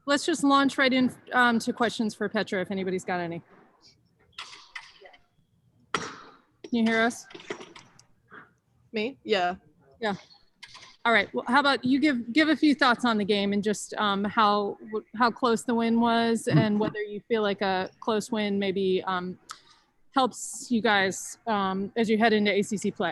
let's just launch right in to questions for Petra, if anybody's got any. Can you hear us? Me? Yeah. Yeah. All right. Well, how about you give a few thoughts on the game and just how close the win was and whether you feel like a close win maybe helps you guys as you head into ACC play.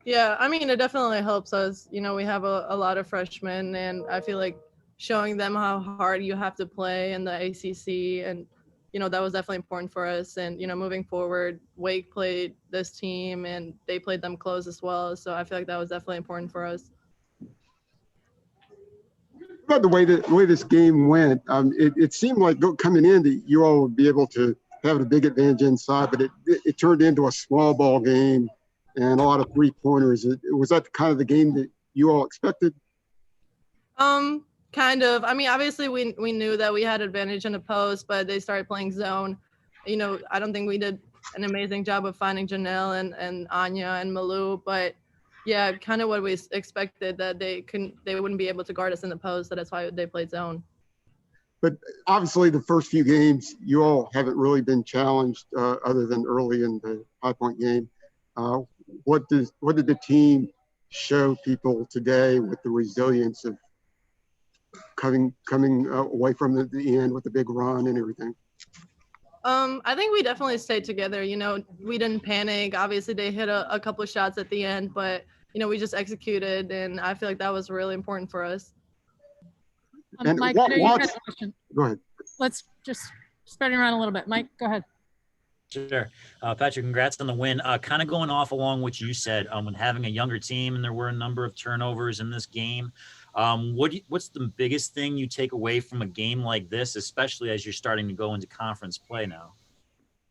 Yeah, I mean, it definitely helps us. You know, we have a lot of freshmen, and I feel like showing them how hard you have to play in the ACC, and, you know, that was definitely important for us. And, you know, moving forward, Wake played this team, and they played them close as well. So I feel like that was definitely important for us. About the way this game went, it seemed like coming in that you all would be able to have a big advantage inside, but it turned into a small ball game and a lot of 3-pointers. Was that kind of the game that you all expected? Kind of. I mean, obviously we knew that we had advantage in the post, but they started playing zone. You know, I don't think we did an amazing job of finding Janelle and Anya and Malou, but yeah, kind of what we expected, that they wouldn't be able to guard us in the post, so that's why they played zone. But obviously the first few games, you all haven't really been challenged other than early in the High Point game. What did the team show people today with the resilience of coming away from the end with the big run and everything? I think we definitely stayed together. You know, we didn't panic. Obviously, they hit a couple of shots at the end, but, you know, we just executed, and I feel like that was really important for us. And Mike, I know you had a question. Go ahead. Let's just spread it around a little bit. Mike, go ahead. Sure. Patrick, congrats on the win. Kind of going off along what you said, when having a younger team and there were a number of turnovers in this game, what's the biggest thing you take away from a game like this, especially as you're starting to go into conference play now?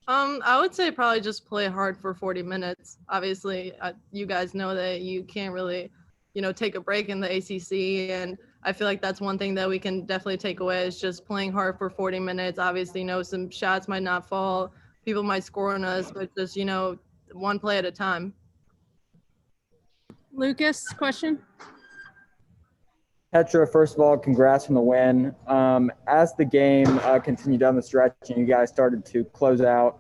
I would say probably just play hard for 40 minutes. Obviously, you guys know that you can't really, you know, take a break in the ACC, and I feel like that's one thing that we can definitely take away is just playing hard for 40 minutes. Obviously, you know, some shots might not fall, people might score on us, but just, you know, one play at a time. Lucas, question? Petra, first of all, congrats on the win. As the game continued down the stretch and you guys started to close out,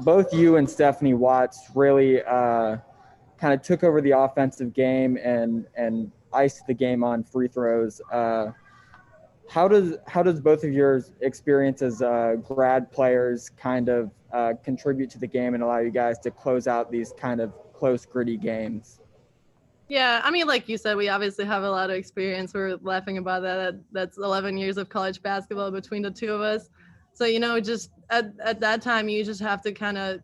both you and Stephanie Watts really kind of took over the offensive game and iced the game on free throws. How does both of your experience as grad players kind of contribute to the game and allow you guys to close out these kind of close, gritty games? Yeah, I mean, like you said, we obviously have a lot of experience. We're laughing about that. That's 11 years of college basketball between the two of us. So, you know, just at that time, you just have to kind of,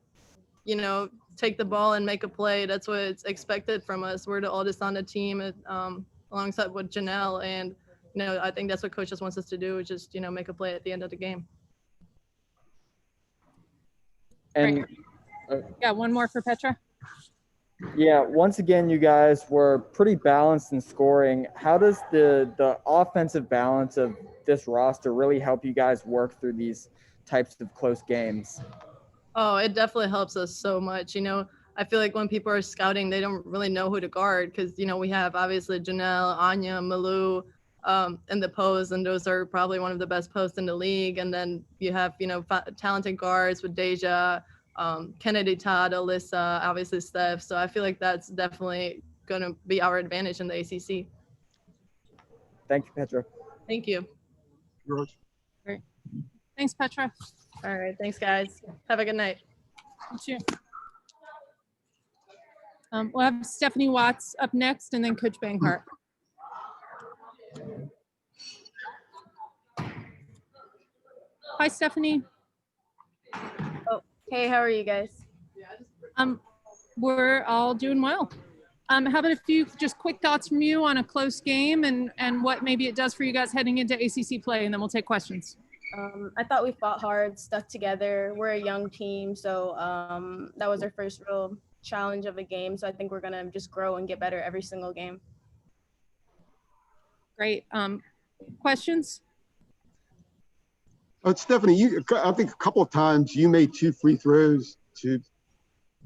you know, take the ball and make a play. That's what's expected from us. We're the oldest on the team alongside with Janelle. And, you know, I think that's what coach just wants us to do, is just, you know, make a play at the end of the game. And yeah, one more for Petra. Yeah, once again, you guys were pretty balanced in scoring. How does the offensive balance of this roster really help you guys work through these types of close games? Oh, it definitely helps us so much. You know, I feel like when people are scouting, they don't really know who to guard because, you know, we have obviously Janelle, Anya, Malou in the post, and those are probably one of the best posts in the league. And then you have, you know, talented guards with Deja, Kennedy, Todd, Alyssa, obviously Steph. So I feel like that's definitely going to be our advantage in the ACC. Thank you, Petra. Thank you. Great. Thanks, Petra. All right. Thanks, guys. Have a good night. You too. We'll have Stephanie Watts up next and then Coach Banghart. Hi, Stephanie. Oh, hey, how are you guys? We're all doing well. How about a few just quick thoughts from you on a close game and what maybe it does for you guys heading into ACC play, and then we'll take questions. I thought we fought hard, stuck together. We're a young team, so that was our first real challenge of a game. So I think we're gonna just grow and get better every single game. Great. Questions? Stephanie, I think a couple of times you made 2 free throws to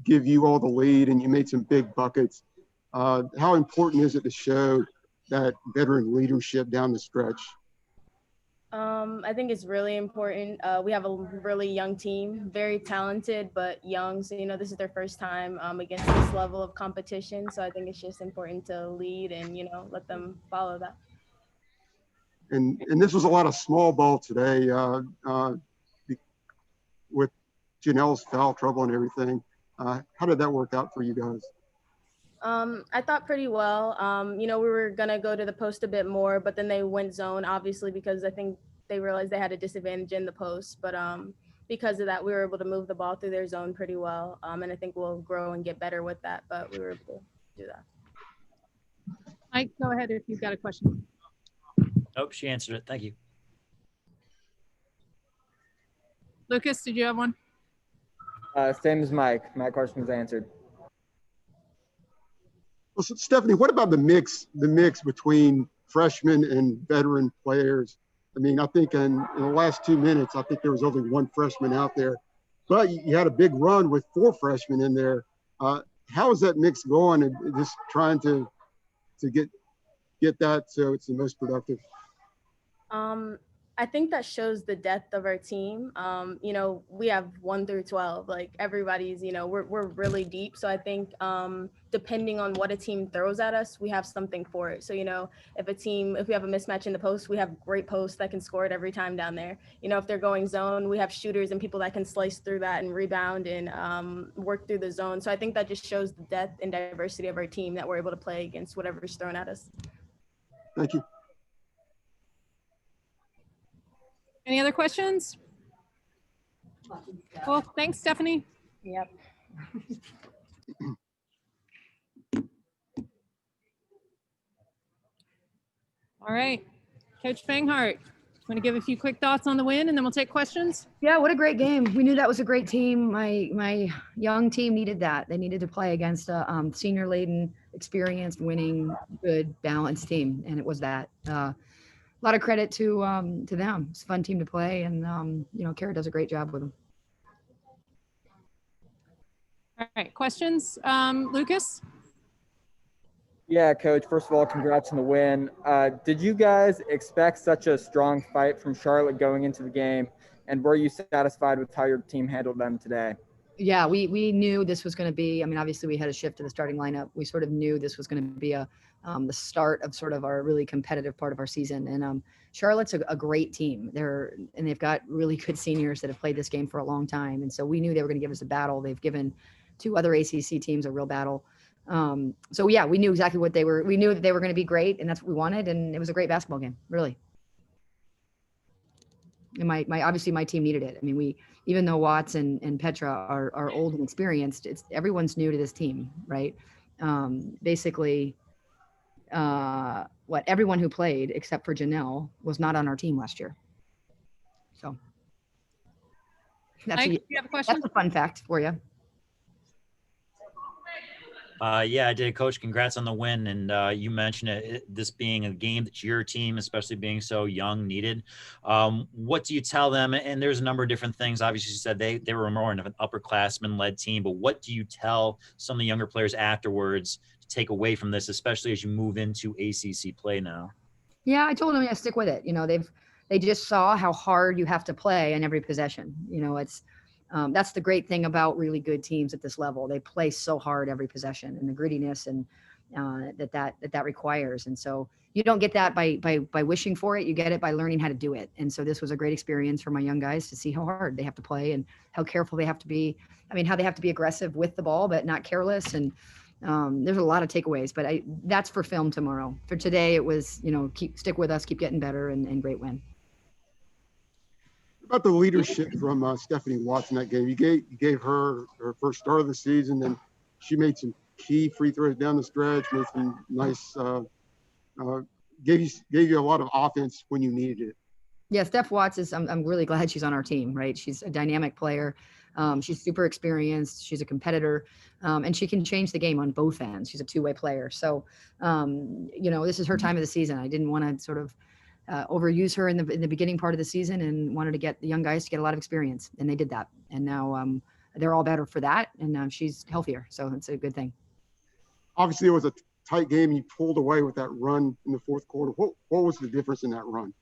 give you all the lead, and you made some big buckets. How important is it to show that veteran leadership down the stretch? I think it's really important. We have a really young team, very talented, but young. So, this is their first time against this level of competition. So I think it's just important to lead and, let them follow that. And this was a lot of small ball today with Janelle's foul trouble and everything. How did that work out for you guys? I thought pretty well. We were going to go to the post a bit more, but then they went zone, obviously, because I think they realized they had a disadvantage in the post. But because of that, we were able to move the ball through their zone pretty well. And I think we'll grow and get better with that, but we were able to do that. Mike, go ahead if you've got a question. Nope, she answered it. Thank you. Lucas, did you have one? Same as Mike. My question was answered. Well, so Stephanie, what about the mix between freshmen and veteran players? I mean, I think in the last 2 minutes, I think there was only one freshman out there, but you had a big run with 4 freshmen in there. How is that mix going, and just trying to get that so it's the most productive? I think that shows the depth of our team. We have 1 through 12, like everybody's, we're really deep. So I think depending on what a team throws at us, we have something for it. So, if we have a mismatch in the post, we have great posts that can score it every time down there. If they're going zone, we have shooters and people that can slice through that and rebound and work through the zone. So I think that just shows the depth and diversity of our team that we're able to play against whatever's thrown at us. Thank you. Any other questions? Well, thanks, Stephanie. Yep. All right, Coach Banghart, want to give a few quick thoughts on the win, and then we'll take questions? Yeah, what a great game. We knew that was a great team. My young team needed that. They needed to play against a senior-laden, experienced, winning, good, balanced team, and it was that. A lot of credit to them. It's a fun team to play, and Kara does a great job with them. All right, questions? Lucas? Yeah, Coach, first of all, congrats on the win. Did you guys expect such a strong fight from Charlotte going into the game, and were you satisfied with how your team handled them today? Yeah, we knew this was going to be, obviously we had a shift to the starting lineup. We sort of knew this was going to be the start of sort of our really competitive part of our season. And Charlotte's a great team. They've got really good seniors that have played this game for a long time. And so we knew they were going to give us a battle. They've given 2 other ACC teams a real battle. So yeah, we knew exactly we knew that they were going to be great, and that's what we wanted. And it was a great basketball game, really. And obviously my team needed it. Even though Watts and Petra are old and experienced, everyone's new to this team, right? Basically, everyone who played except for Janelle was not on our team last year. So Mike, do you have a question? That's a fun fact for you. Yeah, I did. Coach, congrats on the win. And you mentioned this being a game that your team, especially being so young, needed. What do you tell them? And there's a number of different things. Obviously, you said they were more of an upperclassman-led team. But what do you tell some of the younger players afterwards to take away from this, especially as you move into ACC play now? Yeah, I told them, yeah, stick with it. They just saw how hard you have to play in every possession. That's the great thing about really good teams at this level. They play so hard every possession, and the grittiness and that requires. And so you don't get that by wishing for it. You get it by learning how to do it. And so this was a great experience for my young guys to see how hard they have to play and how careful they have to be. How they have to be aggressive with the ball, but not careless. And there's a lot of takeaways, but that's for film tomorrow. For today, it was, stick with us, keep getting better, and great win. About the leadership from Stephanie Watts in that game. You gave her first start of the season, and she made some key free throws down the stretch, made some nice, gave you a lot of offense when you needed it. Yeah, Steph Watts I'm really glad she's on our team, right? She's a dynamic player. She's super experienced. She's a competitor, and she can change the game on both ends. She's a two-way player. So, this is her time of the season. I didn't want to sort of overuse her in the beginning part of the season, and wanted to get the young guys to get a lot of experience, and they did that. And now they're all better for that, and she's healthier, so it's a good thing. Obviously, it was a tight game. You pulled away with that run in the fourth quarter. What was the difference in that run?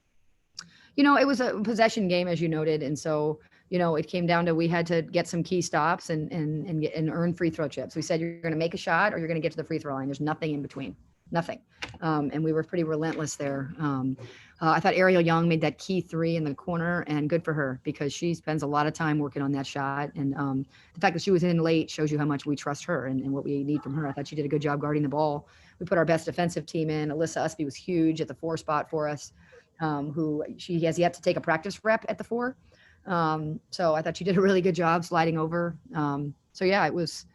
It was a possession game, as you noted. And so, it came down to we had to get some key stops and earn free throw chips. We said you're going to make a shot or you're going to get to the free throw line. There's nothing in between, nothing. And we were pretty relentless there. I thought Ariel Young made that key 3 in the corner, and good for her because she spends a lot of time working on that shot. And the fact that she was in late shows you how much we trust her and what we need from her. I thought she did a good job guarding the ball. We put our best defensive team in. Alyssa Usby was huge at the 4 spot for us, who she has yet to take a practice rep at the 4. So I thought she did a really good job sliding over. So yeah, it was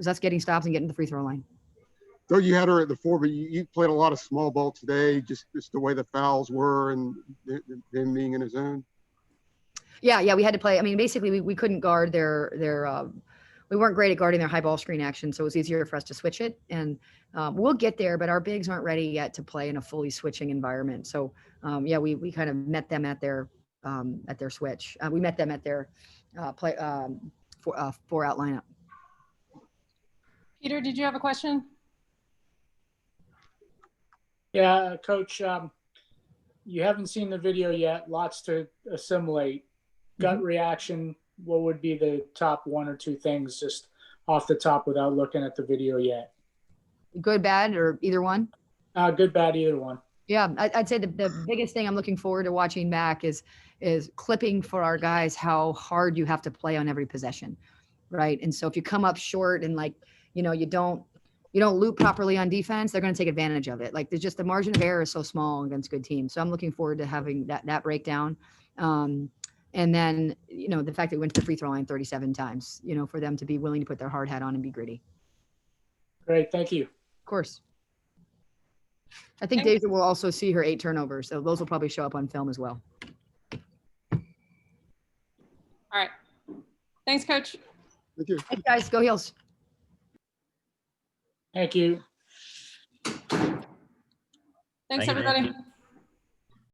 us getting stops and getting to the free throw line. Though you had her at the 4, but you played a lot of small ball today, just the way the fouls were and them being in a zone. Yeah, we had to play. I mean, basically we couldn't guard their we weren't great at guarding their high ball screen action, so it was easier for us to switch it. And we'll get there, but our bigs aren't ready yet to play in a fully switching environment. So we kind of met them at their switch. We met them at their 4-out lineup. Peter, did you have a question? Yeah, Coach, you haven't seen the video yet. Lots to assimilate. Gut reaction, what would be the top 1 or 2 things just off the top without looking at the video yet? Good, bad, or either one? Good, bad, either one. Yeah, I'd say the biggest thing I'm looking forward to watching back is clipping for our guys how hard you have to play on every possession, right? And so if you come up short and you don't loop properly on defense, they're going to take advantage of it. Like there's just the margin of error is so small against good teams. So I'm looking forward to having that breakdown. And then, the fact that we went to the free throw line 37 times, for them to be willing to put their hard hat on and be gritty. Great. Thank you. Of course. I think Deja will also see her 8 turnovers. So those will probably show up on film as well. All right. Thanks, Coach. Thank you. Thanks, guys. Go Heels. Thank you. Thanks, Thank you. everybody.